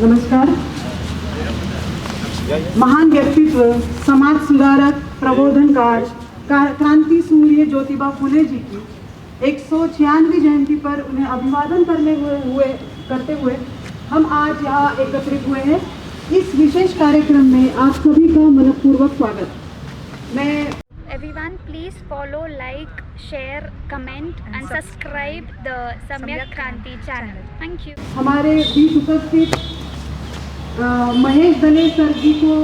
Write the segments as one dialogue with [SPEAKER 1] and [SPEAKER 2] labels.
[SPEAKER 1] नमस्कार। महान व्यक्तित्व, समाज सुधारक, प्रबोधनकार, क्रांति सूर्य ज्योतिबा फुले जी की 196वीं जयंती पर उन्हें अभिवादन करते हुए हम आज यहाँ एकत्रित हुए हैं। इस विशेष कार्यक्रम में आप सभी का मनपूर्वक स्वागत। मैं
[SPEAKER 2] Everyone, please follow, like, share, comment and subscribe the Samyak Kranti channel. Thank you.
[SPEAKER 1] हमारे बीच उपस्थित महेश दले सर जी को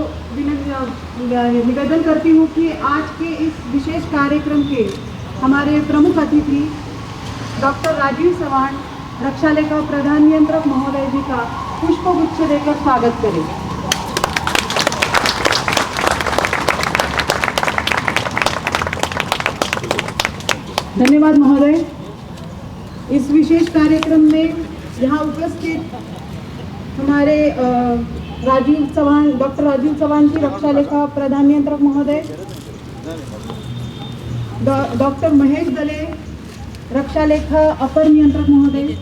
[SPEAKER 1] निवेदन करती हूँ कि आज के इस विशेष कार्यक्रम के हमारे प्रमुख अतिथि डॉक्टर राजीव चव्हाण, रक्षा लेखा प्रधान नियंत्रक महोदय जी का पुष्पगुच्छ देकर स्वागत करें। धन्यवाद महोदय। इस विशेष कार्यक्रम में यहाँ उपस्थित हमारे डॉक्टर राजीव चव्हाण जी, रक्षा लेखा प्रधान नियंत्रक महोदय, डॉक्टर महेश दले, रक्षा लेखा अपर नियंत्रक महोदय,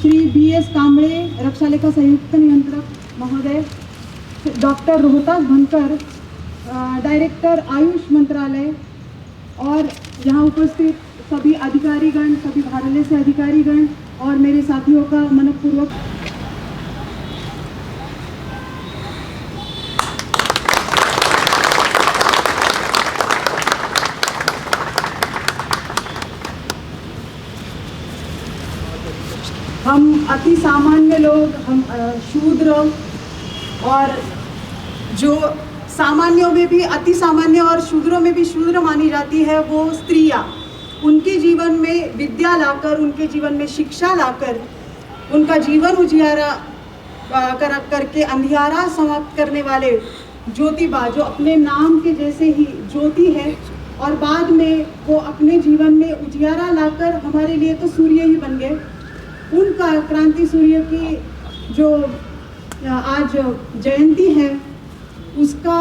[SPEAKER 1] श्री BS कांबळे, रक्षा लेखा संयुक्त नियंत्रक महोदय, डॉक्टर रोहतास भनकर, डायरेक्टर आयुष मंत्रालय, और यहाँ उपस्थित सभी अधिकारीगण, सभी भारतीय से अधिकारीगण और मेरे साथियों का मनपूर्वक हम अति सामान्य लोग, हम शूद्र, और जो सामान्यों में भी अति सामान्य और शूद्रों में भी शूद्र मानी जाती है वो स्त्रियां, उनके जीवन में विद्या लाकर, उनके जीवन में शिक्षा लाकर, उनका जीवन उजियारा करके अंधियारा समाप्त करने वाले ज्योतिबा, जो अपने नाम के जैसे ही ज्योति है और बाद में वो अपने जीवन में उजियारा लाकर हमारे लिए तो सूर्य ही बन गए। उनका क्रांति सूर्य की जो आज जयंती है उसका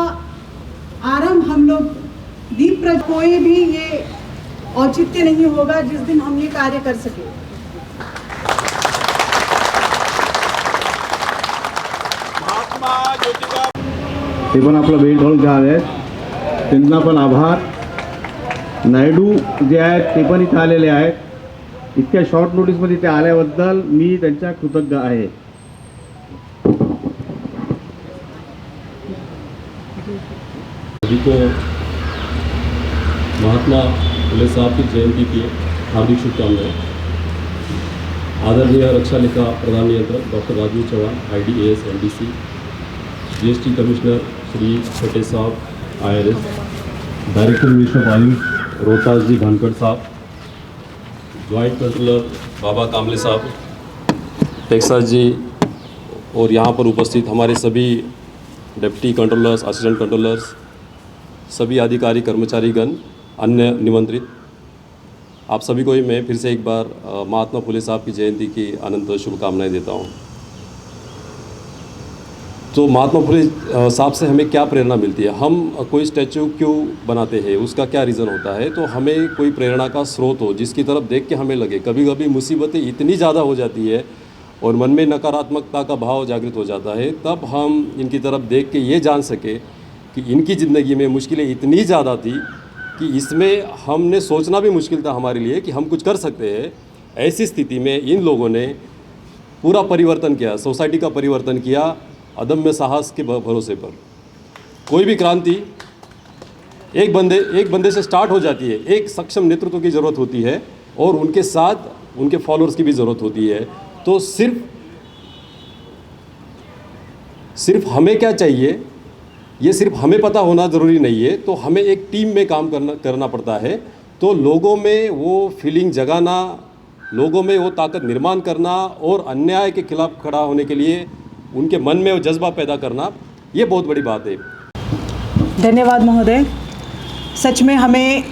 [SPEAKER 1] आरंभ हम लोग दीप प्रज्वलन, कोई भी ये औचित्य नहीं होगा जिस दिन हम ये कार्य कर सके।
[SPEAKER 3] महात्मा ज्योतिबा ते पण आपलं भेट घेऊन झाले आहेत, त्यांना पण आभार। नायडू जे आहेत ते पण इथे आलेले आहेत। इतक्या शॉर्ट नोटीसमध्ये ते आल्याबद्दल मी त्यांच्या कृतज्ञ आहे।
[SPEAKER 4] सभी को महात्मा फुले साहब की जयंती की हार्दिक शुभकामनाएं। आदरणीय रक्षा लेखा प्रधान नियंत्रक doctor Rajeev Chavan, IDAS NDC, GST commissioner Shri Chhote साहब IRS, director minister of Ayush Rohtas ji Bhankar साहब, ज्वाइंट कंट्रोलर बाबा कामले साहब, टेक्सास जी, और यहाँ पर उपस्थित हमारे सभी डिप्टी कंट्रोलर्स, असिस्टेंट कंट्रोलर्स, सभी अधिकारी कर्मचारीगण, अन्य निमंत्रित, आप सभी को ही मैं फिर से एक बार महात्मा फुले साहब की जयंती की अनंत शुभकामनाएं देता हूँ। तो महात्मा फुले साहब से हमें क्या प्रेरणा मिलती है? हम कोई स्टैचू क्यों बनाते हैं, उसका क्या रीज़न होता है? तो हमें कोई प्रेरणा का स्रोत हो जिसकी तरफ देख के हमें लगे। कभी कभी मुसीबतें इतनी ज़्यादा हो जाती है और मन में नकारात्मकता का भाव जागृत हो जाता है, तब हम इनकी तरफ देख के ये जान सके कि इनकी ज़िंदगी में मुश्किलें इतनी ज़्यादा थी कि इसमें हमने सोचना भी मुश्किल था हमारे लिए कि हम कुछ कर सकते हैं। ऐसी स्थिति में इन लोगों ने पूरा परिवर्तन किया, सोसाइटी का परिवर्तन किया, अदम्य साहस के भरोसे पर। कोई भी क्रांति एक बंदे से स्टार्ट हो जाती है। एक सक्षम नेतृत्व की ज़रूरत होती है और उनके साथ उनके फॉलोअर्स की भी ज़रूरत होती है। तो सिर्फ हमें क्या चाहिए, ये सिर्फ हमें पता होना ज़रूरी नहीं है। तो हमें एक टीम में काम करना पड़ता है। तो लोगों में वो फीलिंग जगाना, लोगों में वो ताकत निर्माण करना और अन्याय के खिलाफ खड़ा होने के लिए उनके मन में वो जज्बा पैदा करना, ये बहुत बड़ी बात है।
[SPEAKER 1] धन्यवाद महोदय। सच में हमें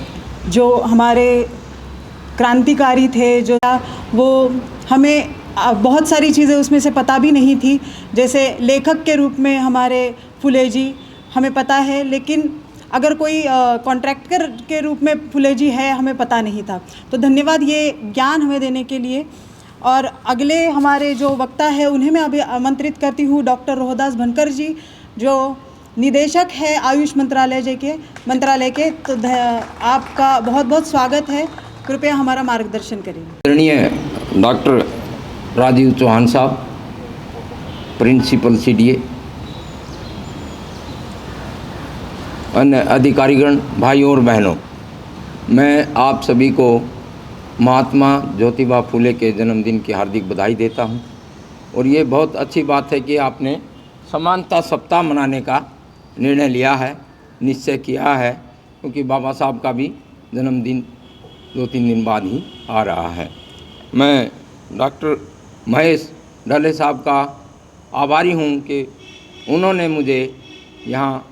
[SPEAKER 1] जो हमारे क्रांतिकारी थे, जो वो हमें बहुत सारी चीज़ें उसमें से पता भी नहीं थी। जैसे लेखक के रूप में हमारे फुले जी हमें पता है, लेकिन अगर कोई कॉन्ट्रैक्टर के रूप में फुले जी है हमें पता नहीं था। तो धन्यवाद ये ज्ञान हमें देने के लिए। और अगले हमारे जो वक्ता है उन्हें मैं अभी आमंत्रित करती हूँ डॉक्टर रोहदास भनकर जी, जो निदेशक है आयुष मंत्रालय के। तो आपका बहुत बहुत स्वागत है, कृपया हमारा मार्गदर्शन करिए।
[SPEAKER 5] आदरणीय डॉक्टर राजीव चौहान साहब, प्रिंसिपल CDA, अन्य अधिकारीगण, भाइयों और बहनों, मैं आप सभी को महात्मा ज्योतिबा फुले के जन्मदिन की हार्दिक बधाई देता हूं। और ये बहुत अच्छी बात है कि आपने समानता सप्ताह मनाने का निर्णय लिया है, निश्चय किया है, क्योंकि बाबा साहब का भी जन्मदिन 2-3 दिन बाद ही आ रहा है। मैं डॉक्टर महेश ढाले साहब का आभारी हूँ कि उन्होंने मुझे यहाँ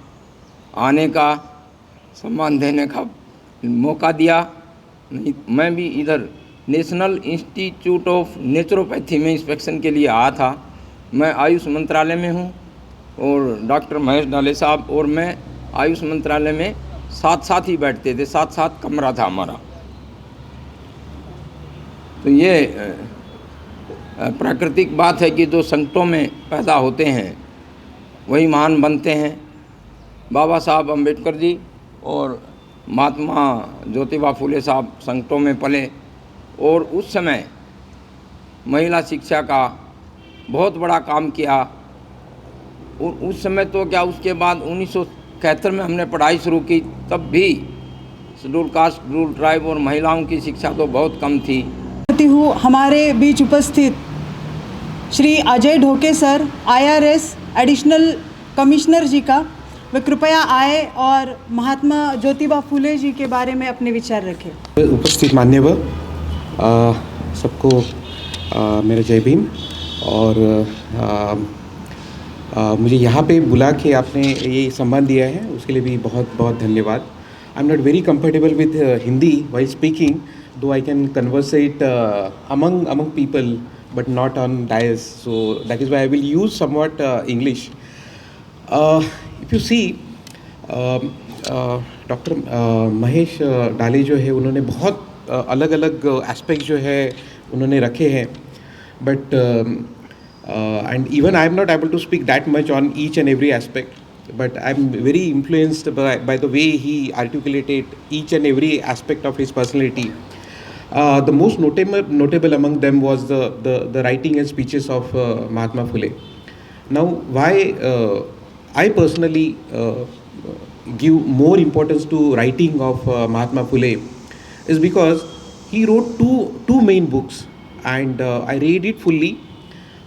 [SPEAKER 5] आने का, सम्मान देने का मौका दिया। नहीं, मैं भी इधर नेशनल इंस्टीट्यूट ऑफ नेचुरोपैथी में इंस्पेक्शन के लिए आया था। मैं आयुष मंत्रालय में हूँ और डॉक्टर महेश ढाले साहब और मैं आयुष मंत्रालय में साथ साथ ही बैठते थे, साथ साथ कमरा था हमारा। तो ये प्राकृतिक बात है कि जो संकटों में पैदा होते हैं वही महान बनते हैं। बाबा साहब अम्बेडकर जी और महात्मा ज्योतिबा फुले साहब संकटों में पले और उस समय महिला शिक्षा का बहुत बड़ा काम किया। और उस समय तो क्या, उसके बाद 1971 में हमने पढ़ाई शुरू की, तब भी शेड्यूल कास्ट, शेड्यूल ट्राइब और महिलाओं की शिक्षा तो बहुत कम थी।
[SPEAKER 1] हूँ हमारे बीच उपस्थित Shri Ajay Dhoke sir, IRS additional commissioner ji का, वे कृपया आए और महात्मा ज्योतिबा फुले जी के बारे में अपने विचार रखें।
[SPEAKER 6] उपस्थित मान्यवर सबको मेरा जय भीम। और मुझे यहाँ पे बुला के आपने ये सम्मान दिया है, उसके लिए भी बहुत बहुत धन्यवाद। I am not very comfortable with Hindi while speaking, though I can conversate among people but not on dais, so that is why I will use somewhat English. If you see doctor Mahesh डाले जो है, उन्होंने बहुत अलग अलग aspect जो है उन्होंने रखे हैं, but and even I am not able to speak that much on each and every aspect, but I am very influenced by the way he articulated each and every aspect of his personality. The most notable among them was the writing and speeches of Mahatma Phule. Now, why I personally give more importance to writing of Mahatma Phule is because he wrote two main books, and I read it fully.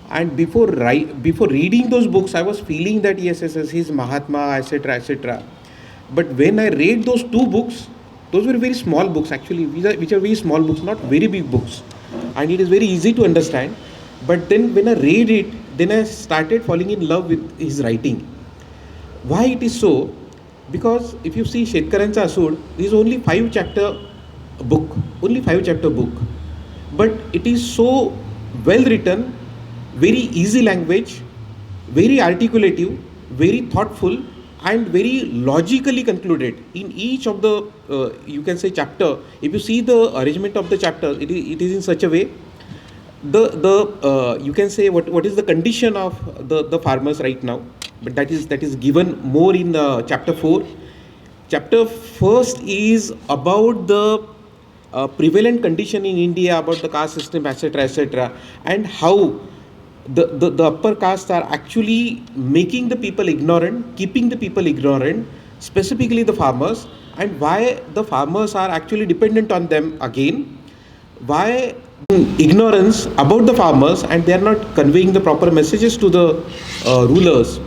[SPEAKER 6] And before reading those books, I was feeling that yes, he's Mahatma, etc., etc. But when I read those two books, those were very small books actually, which are very small books, not very big books, and it is very easy to understand. But then when I read it, then I started falling in love with his writing. Why it is so? Because if you see Shetkarancha Asud, this is only 5-chapter book, but it is so well written, very easy language, very articulative, very thoughtful, and very logically concluded in each of the you can say chapter. If you see the arrangement of the chapter, it is in such a way, you can say what is the condition of the farmers right now, but that is given more in chapter 4. Chapter first is about the prevalent condition in India, about the caste system, etc., etc., and how the upper castes are actually making the people ignorant, keeping the people ignorant, specifically the farmers, and why the farmers are actually dependent on them again, why ignorance about the farmers and they are not conveying the proper messages to the rulers.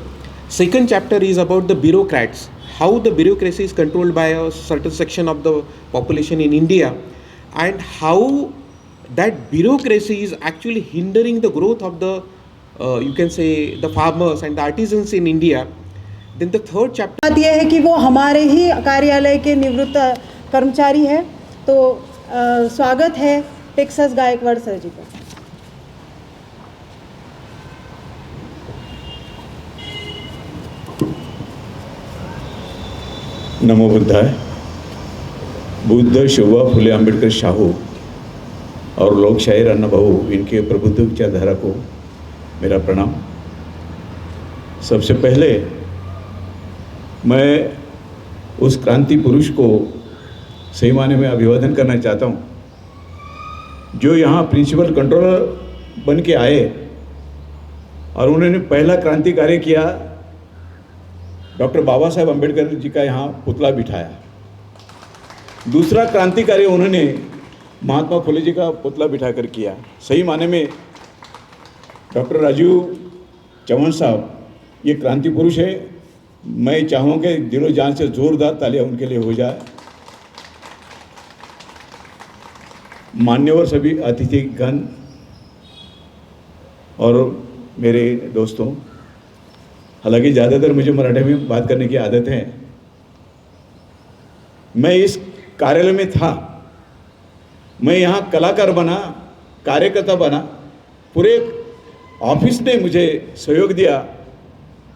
[SPEAKER 6] Second chapter is about the bureaucrats, how the bureaucracy is controlled by a certain section of the population in India, and how that bureaucracy is actually hindering the growth of the you can say the farmers and the artisans in India. Then the third chapter,
[SPEAKER 1] बात यह है कि वो हमारे ही कार्यालय के निवृत्त कर्मचारी हैं, तो स्वागत है टेक्सास गायकवाड़ सर जी का।
[SPEAKER 7] नमो बुद्धाय। बुद्ध, शिवा, फुले, आंबेडकर, शाहू
[SPEAKER 3] और लोकशाही अनुभव इनके प्रबुद्ध विचारधारा को मेरा प्रणाम। सबसे पहले मैं उस क्रांति पुरुष को सही मायने में अभिवादन करना चाहता हूँ जो यहाँ प्रिंसिपल कंट्रोलर बन के आए और उन्होंने पहला क्रांति कार्य किया, डॉक्टर बाबा साहेब अम्बेडकर जी का यहाँ पुतला बिठाया। दूसरा क्रांति कार्य उन्होंने महात्मा फुले जी का पुतला बिठाकर किया। सही माने में डॉक्टर राजीव चौहान साहब ये क्रांति पुरुष है। मैं चाहूँगा कि दिलो जान से जोरदार तालियां उनके लिए हो जाए। मान्यवर सभी अतिथिगण और मेरे दोस्तों, हालांकि ज़्यादातर मुझे मराठी में बात करने की आदत है। मैं इस कार्यालय में था, मैं यहाँ कलाकार बना, कार्यकर्ता बना, पूरे ऑफिस ने मुझे सहयोग दिया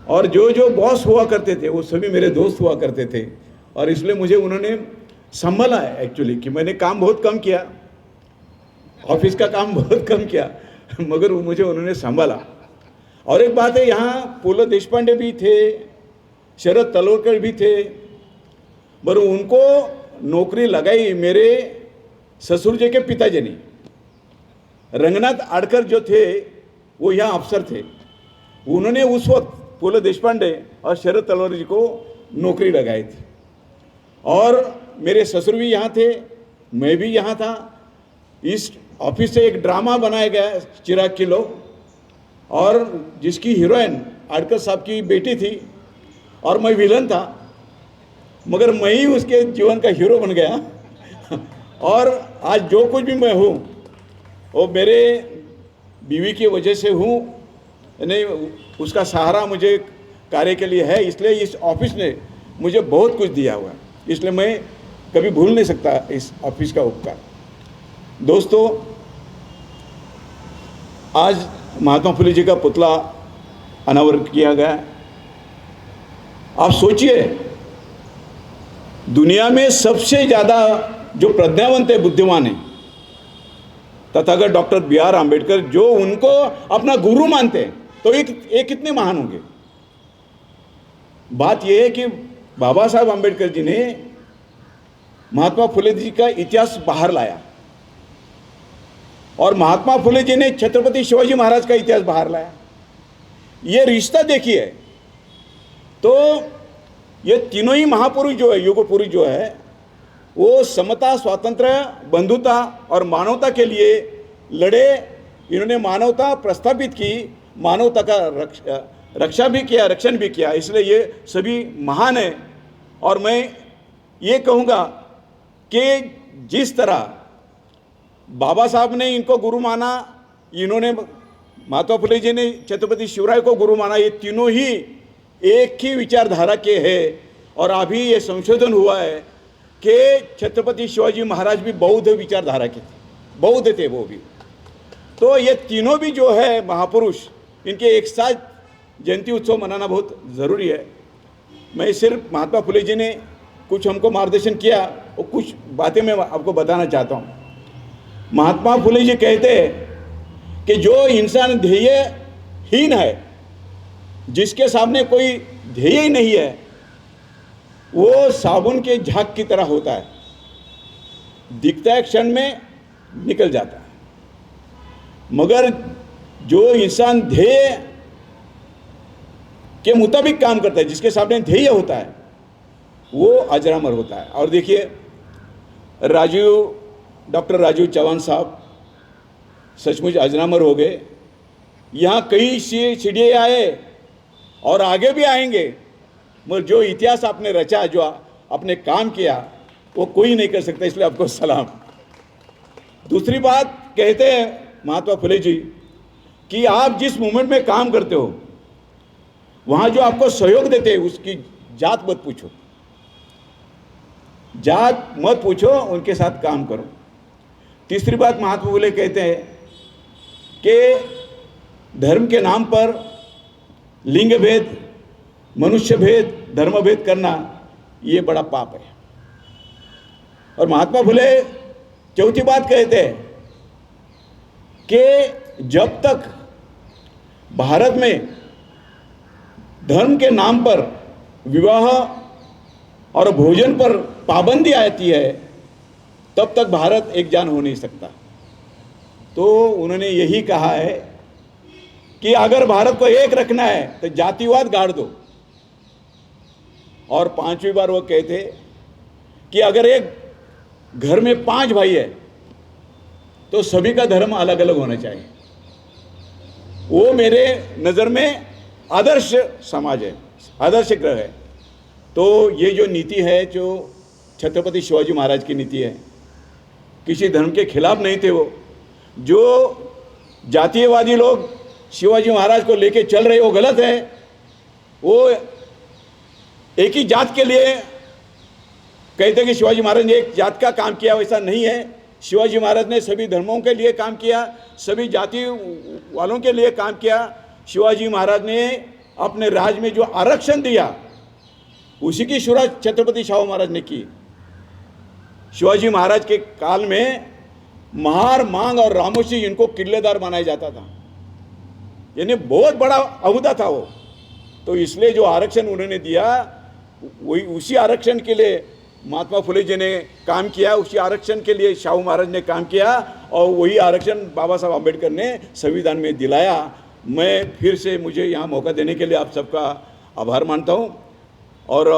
[SPEAKER 3] और जो जो बॉस हुआ करते थे वो सभी मेरे दोस्त हुआ करते थे और इसलिए मुझे उन्होंने संभाला है एक्चुअली कि मैंने काम बहुत कम किया, ऑफिस का काम बहुत कम किया, मगर मुझे उन्होंने संभाला। और एक बात है, यहाँ पुल देशपांडे भी थे, शरद तलवरकर भी थे, पर उनको नौकरी लगाई मेरे ससुर जी के पिताजी ने। रंगनाथ आडकर जो थे वो यहाँ अफसर थे, उन्होंने उस वक्त पुल देशपांडे और शरद तलवार जी को नौकरी लगाई थी। और मेरे ससुर भी यहाँ थे, मैं भी यहाँ था। इस ऑफिस से एक ड्रामा बनाया गया चिराग किलो, और जिसकी हीरोइन आडकर साहब की बेटी थी और मैं विलन था, मगर मैं ही उसके जीवन का हीरो बन गया। और आज जो कुछ भी मैं हूँ वो मेरे बीवी की वजह से हूँ, नहीं उसका सहारा मुझे कार्य के लिए है। इसलिए इस ऑफिस ने मुझे बहुत कुछ दिया हुआ है, इसलिए मैं कभी भूल नहीं सकता इस ऑफिस का उपकार। दोस्तों, आज महात्मा फुले जी का पुतला अनावरण किया गया। आप सोचिए, दुनिया में सबसे ज़्यादा जो प्रज्ञावंत है, बुद्धिमान है, तथागत डॉक्टर B.R. आम्बेडकर, जो उनको अपना गुरु मानते हैं, तो एक कितने महान होंगे। बात यह है कि बाबा साहब आम्बेडकर जी ने महात्मा फुले जी का इतिहास बाहर लाया और महात्मा फुले जी ने छत्रपति शिवाजी महाराज का इतिहास बाहर लाया। ये रिश्ता देखिए, तो ये तीनों ही महापुरुष जो है, युग पुरुष जो है, वो समता, स्वातंत्र्य, बंधुता और मानवता के लिए लड़े। इन्होंने मानवता प्रस्थापित की, मानवता का रक्षा भी किया, रक्षण भी किया। इसलिए ये सभी महान है। और मैं ये कहूँगा कि जिस तरह बाबा साहब ने इनको गुरु माना, इन्होंने महात्मा फुले जी ने छत्रपति शिवराय को गुरु माना, ये तीनों ही एक ही विचारधारा के हैं। और अभी ये संशोधन हुआ है कि छत्रपति शिवाजी महाराज भी बौद्ध विचारधारा के थे, बौद्ध थे वो भी। तो ये तीनों भी जो है महापुरुष, इनके एक साथ जयंती उत्सव मनाना बहुत ज़रूरी है। मैं सिर्फ महात्मा फुले जी ने कुछ हमको मार्गदर्शन किया और कुछ बातें मैं आपको बताना चाहता हूँ। महात्मा फुले जी कहते हैं कि जो इंसान ध्येयहीन है, जिसके सामने कोई ध्येय ही नहीं है, वो साबुन के झाग की तरह होता है, दिखता है क्षण में निकल जाता है। मगर जो इंसान ध्येय के मुताबिक काम करता है, जिसके सामने ध्येय होता है, वो अजरामर होता है। और देखिए, डॉक्टर राजीव चौहान साहब सचमुच अजरामर हो गए। यहाँ कई सीढ़ियाँ आए और आगे भी आएंगे, मगर जो इतिहास आपने रचा, जो आपने काम किया, वो कोई नहीं कर सकता। इसलिए आपको सलाम। दूसरी बात कहते हैं महात्मा फुले जी कि आप जिस मूवमेंट में काम करते हो, वहाँ जो आपको सहयोग देते हैं, उसकी जात मत पूछो, जात मत पूछो, उनके साथ काम करो। तीसरी बात महात्मा फुले कहते हैं कि धर्म के नाम पर लिंग भेद, मनुष्य भेद, धर्म भेद करना ये बड़ा पाप है। और महात्मा फुले चौथी बात कहते हैं
[SPEAKER 7] कि जब तक भारत में धर्म के नाम पर विवाह और भोजन पर पाबंदी आती है तब तक भारत एक जान हो नहीं सकता। तो उन्होंने यही कहा है कि अगर भारत को एक रखना है तो जातिवाद गाड़ दो। और पांचवी बार वो कहते कि अगर एक घर में 5 भाई है तो सभी का धर्म अलग अलग होना चाहिए। वो मेरे नज़र में आदर्श समाज है, आदर्श ग्रह है। तो ये जो नीति है, जो छत्रपति शिवाजी महाराज की नीति है, किसी धर्म के खिलाफ नहीं थे वो। जो जातीयवादी लोग शिवाजी महाराज को लेके चल रहे वो गलत है। वो एक ही जात के लिए कहते हैं कि शिवाजी महाराज ने एक जात का काम किया, वैसा नहीं है। शिवाजी महाराज ने सभी धर्मों के लिए काम किया, सभी जाति वालों के लिए काम किया। शिवाजी महाराज ने अपने राज में जो आरक्षण दिया उसी की शुरुआत छत्रपति शाहू महाराज ने की। शिवाजी महाराज के काल में महार, मांग और रामोशी इनको किलेदार बनाया जाता था, यानी बहुत बड़ा अहुदा था वो। तो इसलिए जो आरक्षण उन्होंने दिया वही, उसी आरक्षण के लिए महात्मा फुले जी ने काम किया, उसी आरक्षण के लिए शाहू महाराज ने काम किया और वही आरक्षण बाबा साहब आम्बेडकर ने संविधान में दिलाया। मैं फिर से मुझे यहाँ मौका देने के लिए आप सबका आभार मानता हूँ। और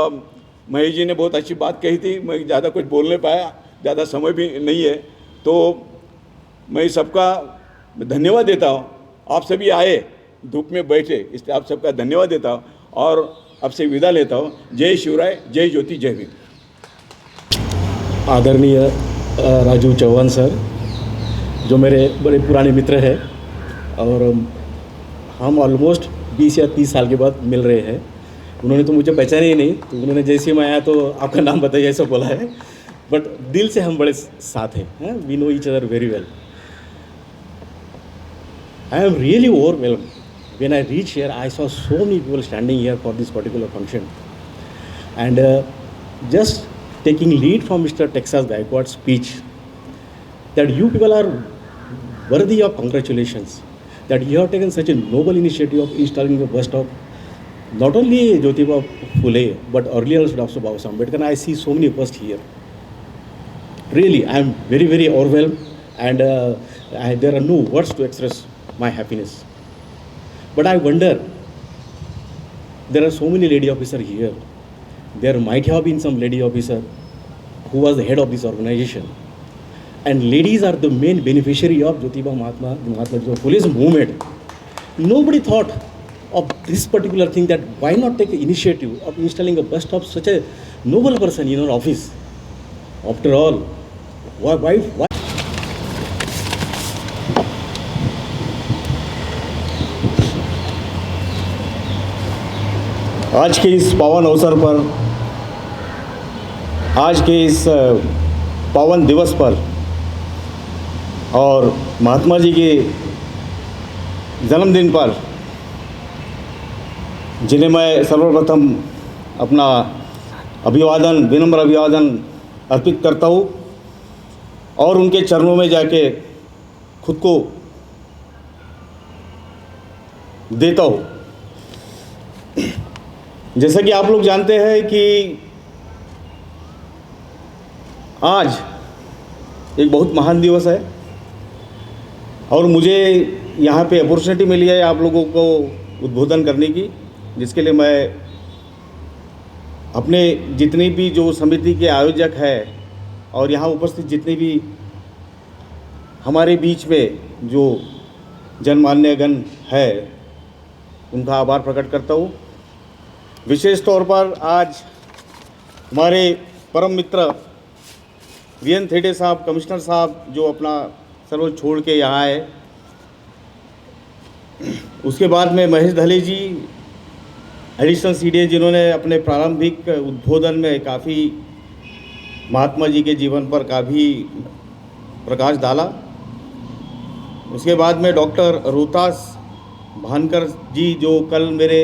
[SPEAKER 7] महेश जी ने बहुत अच्छी बात कही थी, मैं ज़्यादा कुछ बोल नहीं पाया, ज़्यादा समय भी नहीं है, तो मैं सबका धन्यवाद देता हूँ। आप सभी आए, धूप में बैठे, इसलिए आप सबका धन्यवाद देता हूँ और आपसे विदा लेता हूँ। जय शिवराय, जय ज्योति, जय भीम।
[SPEAKER 8] आदरणीय राजू चौहान सर, जो मेरे बड़े पुराने मित्र हैं और हम ऑलमोस्ट 20 या 30 साल के बाद मिल रहे हैं। उन्होंने तो मुझे पहचाने ही नहीं, तो उन्होंने जैसे मैं आया तो आपका नाम बताइए ऐसा बोला है, बट दिल से हम बड़े साथ हैं। We know each other very well. I am really overwhelmed when I reached here. I saw so many people standing here for this particular function, and just taking lead from Mr. Texas Gaikwad's speech, that you people are worthy of congratulations, that you have taken such a noble initiative of installing a bus stop, not only Jyotiba Phule, but earlier also Dr. Baba Saheb Ambedkar. I see so many buses here. Really, I am very, very overwhelmed, and there are no words to express my happiness. But I wonder, there are so many lady officers here. There might have been some lady officer who was the head of this organization. And ladies are the main beneficiary of Jyotiba Mahatma Phule's movement. Nobody thought of this particular thing, that why not take an initiative of installing a bus stop, such a noble person in our office. After all, why?
[SPEAKER 3] आज के इस पावन अवसर पर, आज के इस पावन दिवस पर और महात्मा जी के जन्मदिन पर, जिन्हें मैं सर्वप्रथम अपना अभिवादन, विनम्र अभिवादन अर्पित करता हूँ और उनके चरणों में जाके खुद को देता हूँ। जैसा कि आप लोग जानते हैं कि आज एक बहुत महान दिवस है और मुझे यहाँ पे अपॉर्चुनिटी मिली है आप लोगों को उद्बोधन करने की, जिसके लिए मैं अपने जितने भी जो समिति के आयोजक हैं और यहाँ उपस्थित जितने भी हमारे बीच में जो जनमान्यगण है उनका आभार प्रकट करता हूँ। विशेष तौर पर आज हमारे परम मित्र वीएन थेडे साहब, कमिश्नर साहब, जो अपना सर्व छोड़ के यहाँ आए। उसके बाद में महेश धले जी, एडिशनल सीडीए, जिन्होंने अपने प्रारंभिक उद्बोधन में काफ़ी महात्मा जी के जीवन पर काफ़ी प्रकाश डाला। उसके बाद में डॉक्टर रोहतास भानकर जी, जो कल मेरे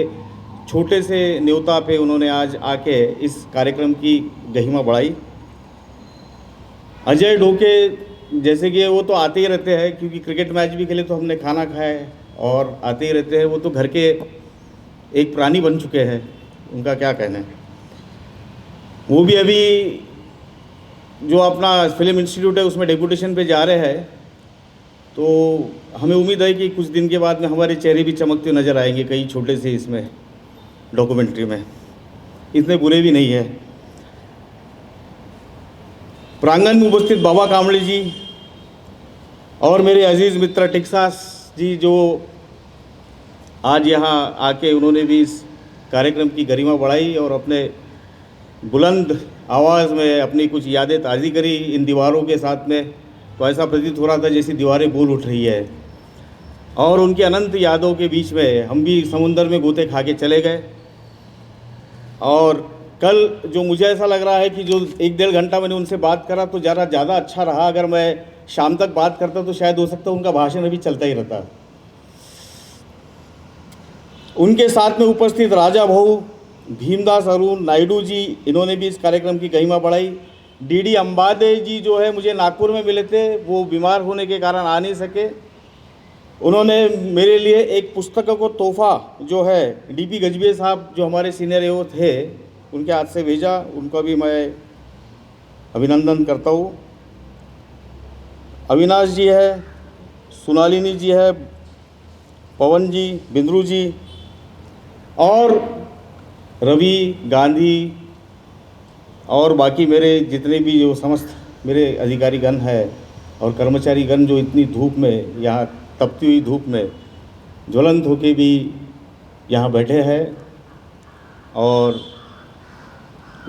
[SPEAKER 3] छोटे से न्योता पे उन्होंने आज आके इस कार्यक्रम की गरिमा बढ़ाई। अजय डोके
[SPEAKER 8] जैसे कि वो तो आते ही रहते हैं, क्योंकि क्रिकेट मैच भी खेले तो हमने खाना खाया है और आते ही रहते हैं। वो तो घर के एक प्राणी बन चुके हैं, उनका क्या कहना है। वो भी अभी जो अपना फिल्म इंस्टीट्यूट है उसमें डेपुटेशन पे जा रहे हैं, तो हमें उम्मीद है कि कुछ दिन के बाद में हमारे चेहरे भी चमकते नज़र आएंगे कई छोटे से इसमें डॉक्यूमेंट्री में। इतने बुरे भी नहीं है। प्रांगण में उपस्थित बाबा कांबळे जी और मेरे अजीज़ मित्र टेक्सास जी, जो आज यहाँ आके उन्होंने भी इस कार्यक्रम की गरिमा बढ़ाई और अपने बुलंद आवाज़ में अपनी कुछ यादें ताज़ी करी इन दीवारों के साथ में, तो ऐसा प्रतीत हो रहा था जैसी दीवारें बोल उठ रही है। और उनकी अनंत यादों के बीच में हम भी समुंदर में गोते खा के चले गए। और कल जो मुझे ऐसा लग रहा है कि जो 1-1.5 घंटा मैंने उनसे बात करा तो ज़्यादा अच्छा रहा। अगर मैं शाम तक बात करता तो शायद हो सकता उनका भाषण अभी चलता ही रहता। उनके साथ में उपस्थित राजा भाऊ भीमदास अरुण नायडू जी, इन्होंने भी इस कार्यक्रम की गरिमा बढ़ाई। डीडी अंबादे जी जो है मुझे नागपुर में मिले थे, वो बीमार होने के कारण आ नहीं सके। उन्होंने मेरे लिए एक पुस्तक को तोहफा जो है डीपी गजबे साहब जो हमारे सीनियर वो थे उनके हाथ से भेजा, उनका भी मैं अभिनंदन करता हूँ। अविनाश जी है, सुनालिनी जी है, पवन जी, बिंद्रू जी और रवि गांधी और बाकी मेरे जितने भी जो समस्त मेरे अधिकारीगण है और कर्मचारीगण जो इतनी धूप में, यहाँ तपती हुई धूप में ज्वलंत होके भी यहाँ बैठे हैं, और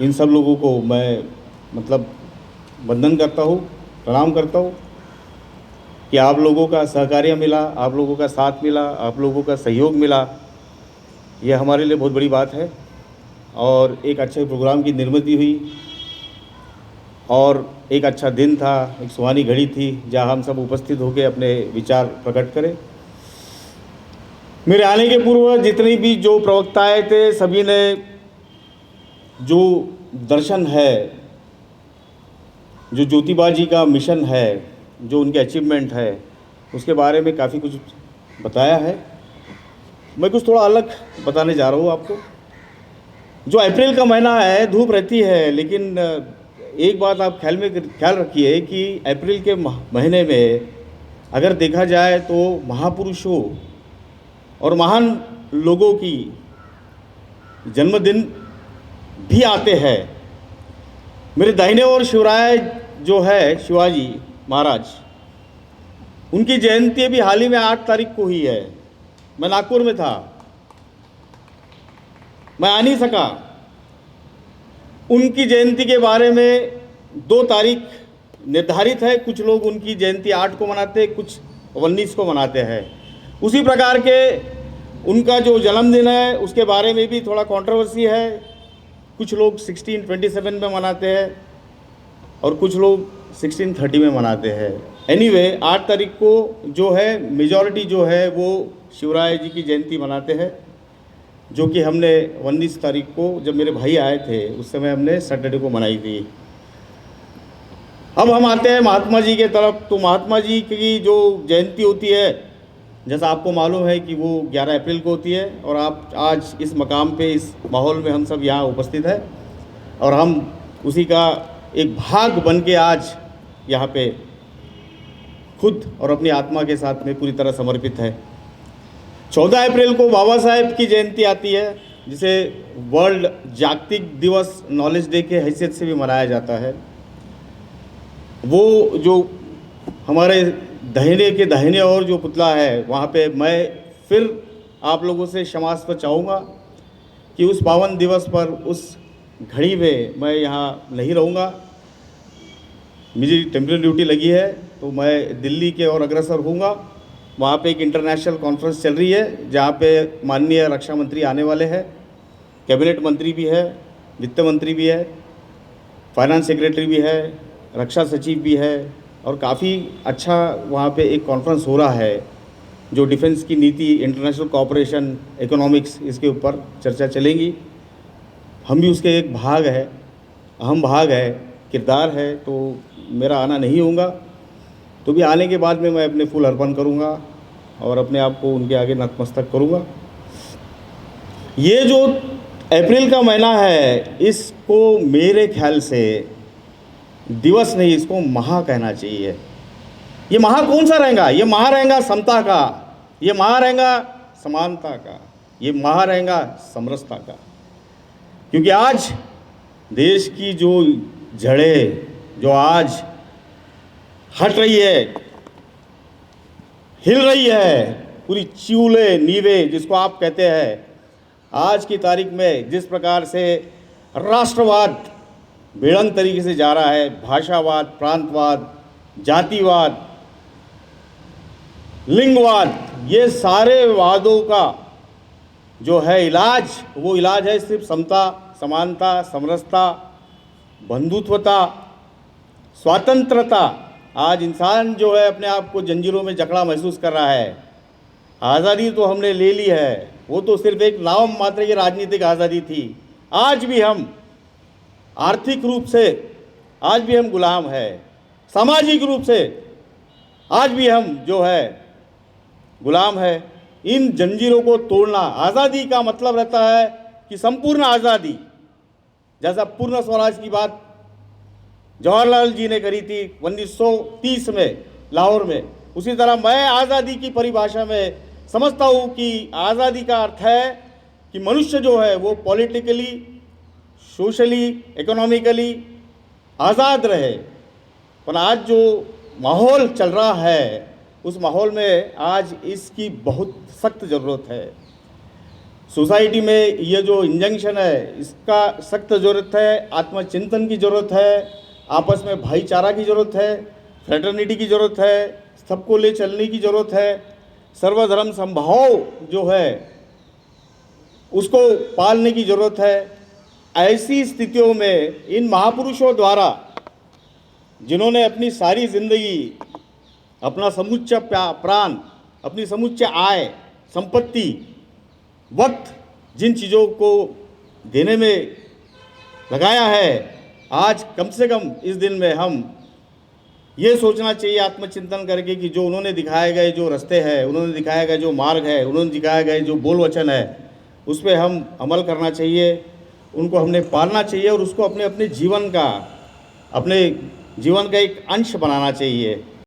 [SPEAKER 8] इन सब लोगों को मैं मतलब वंदन करता हूँ, प्रणाम करता हूँ कि आप लोगों का सहकार्य मिला, आप लोगों का साथ मिला, आप लोगों का सहयोग मिला, ये हमारे लिए बहुत बड़ी बात है। और एक अच्छे प्रोग्राम की निर्मित हुई और एक अच्छा दिन था, एक सुहानी घड़ी थी जहां हम सब उपस्थित होकर अपने विचार प्रकट करें। मेरे आने के पूर्व जितनी भी जो प्रवक्ताएं थे सभी ने जो दर्शन है, जो ज्योतिबा जी का मिशन है, जो उनके अचीवमेंट है, उसके बारे में काफ़ी कुछ बताया है। मैं कुछ थोड़ा अलग बताने जा रहा हूँ आपको। जो अप्रैल का महीना है, धूप रहती है, लेकिन एक बात आप ख्याल रखिए कि अप्रैल के महीने में अगर देखा जाए तो महापुरुषों और महान लोगों की जन्मदिन भी आते हैं। मेरे दाहिने ओर शिवराय जो है शिवाजी महाराज, उनकी जयंती भी हाल ही में 8 तारीख को हुई है। मैं नागपुर में था, मैं आ नहीं सका। उनकी जयंती के बारे में 2 तारीख निर्धारित है। कुछ लोग उनकी जयंती 8 को मनाते हैं, कुछ 19 को मनाते हैं। उसी प्रकार के उनका जो जन्मदिन है उसके बारे में भी थोड़ा कंट्रोवर्सी है। कुछ लोग 1627 में मनाते हैं और कुछ लोग 1630 में मनाते हैं। एनीवे 8 तारीख को जो है मेजॉरिटी जो है वो शिवराय जी की जयंती मनाते हैं, जो कि हमने 19 तारीख को जब मेरे भाई आए थे उस समय हमने सैटरडे को मनाई थी। अब हम आते हैं महात्मा जी के तरफ। तो महात्मा जी की जो जयंती होती है, जैसा आपको मालूम है कि वो 11 अप्रैल को होती है, और आप आज इस मकाम पे, इस माहौल में हम सब यहाँ उपस्थित हैं और हम उसी का एक भाग बन के आज यहाँ पे खुद और अपनी आत्मा के साथ में पूरी तरह समर्पित है। 14 अप्रैल को बाबा साहेब की जयंती आती है, जिसे वर्ल्ड जागतिक दिवस नॉलेज डे के हैसियत से भी मनाया जाता है। वो जो हमारे दाहिने और जो पुतला है, वहाँ पे मैं फिर आप लोगों से क्षमास्पद चाहूँगा कि उस पावन दिवस पर, उस घड़ी में मैं यहाँ नहीं रहूँगा। मुझे टेम्पररी ड्यूटी लगी है तो मैं दिल्ली के ओर अग्रसर होऊंगा। वहाँ पे एक इंटरनेशनल कॉन्फ्रेंस चल रही है जहाँ पे माननीय रक्षा मंत्री आने वाले हैं, कैबिनेट मंत्री भी है, वित्त मंत्री भी है, फाइनेंस सेक्रेटरी भी है, रक्षा सचिव भी है, और काफ़ी अच्छा वहाँ पे एक कॉन्फ्रेंस हो रहा है जो डिफेंस की नीति, इंटरनेशनल कोऑपरेशन, इकोनॉमिक्स, इसके ऊपर चर्चा चलेंगी। हम भी उसके एक भाग है, अहम भाग है, किरदार है, तो मेरा आना नहीं होगा। तो भी आने के बाद में मैं अपने फूल अर्पण करूँगा और अपने आप को उनके आगे नतमस्तक करूँगा। ये जो अप्रैल का महीना है, इसको मेरे ख्याल से दिवस नहीं, इसको माह कहना चाहिए। ये माह कौन सा रहेगा? ये माह रहेगा समता का, ये माह रहेगा समानता का, ये माह रहेगा समरसता का। क्योंकि आज देश की जो जड़ें जो आज हट रही है, हिल रही है, पूरी चिऊले नीवे जिसको आप कहते हैं, आज की तारीख में जिस प्रकार से राष्ट्रवाद बेढंग तरीके से जा रहा है, भाषावाद, प्रांतवाद, जातिवाद, लिंगवाद, ये सारे वादों का जो है इलाज, वो इलाज है सिर्फ समता, समानता, समरसता, बंधुत्वता, स्वतंत्रता। आज इंसान जो है अपने आप को जंजीरों में जकड़ा महसूस कर रहा है। आज़ादी तो हमने ले ली है, वो तो सिर्फ एक नाम मात्र की राजनीतिक आज़ादी थी। आज भी हम आर्थिक रूप से आज भी हम गुलाम है, सामाजिक रूप से आज भी हम जो है गुलाम है। इन जंजीरों को तोड़ना, आज़ादी का मतलब रहता है कि संपूर्ण आज़ादी। जैसा पूर्ण स्वराज की बात जवाहरलाल जी ने करी थी 1930 में लाहौर में, उसी तरह मैं आज़ादी की परिभाषा में समझता हूँ कि आज़ादी का अर्थ है कि मनुष्य जो है वो पॉलिटिकली, सोशली, इकोनॉमिकली आज़ाद रहे। पर आज जो माहौल चल रहा है, उस माहौल में आज इसकी बहुत सख्त ज़रूरत है। सोसाइटी में ये जो इंजंक्शन है, इसका सख्त ज़रूरत है। आत्मचिंतन की ज़रूरत है, आपस में भाईचारा की ज़रूरत है, फ्रेटर्निटी की ज़रूरत है, सबको ले चलने की ज़रूरत है, सर्वधर्म समभाव जो है उसको पालने की ज़रूरत है। ऐसी स्थितियों में इन महापुरुषों द्वारा, जिन्होंने अपनी सारी ज़िंदगी, अपना समुच्च प्राण, अपनी समुच्च आय, संपत्ति, वक्त, जिन चीज़ों को देने में लगाया है, आज कम से कम इस दिन में हम ये सोचना चाहिए आत्मचिंतन करके कि जो उन्होंने दिखाए गए जो रास्ते हैं, उन्होंने दिखाया गया जो मार्ग है, उन्होंने दिखाए गए जो बोल वचन है, उस पर हम अमल करना चाहिए, उनको हमने पालना चाहिए और उसको अपने अपने जीवन का एक अंश बनाना चाहिए।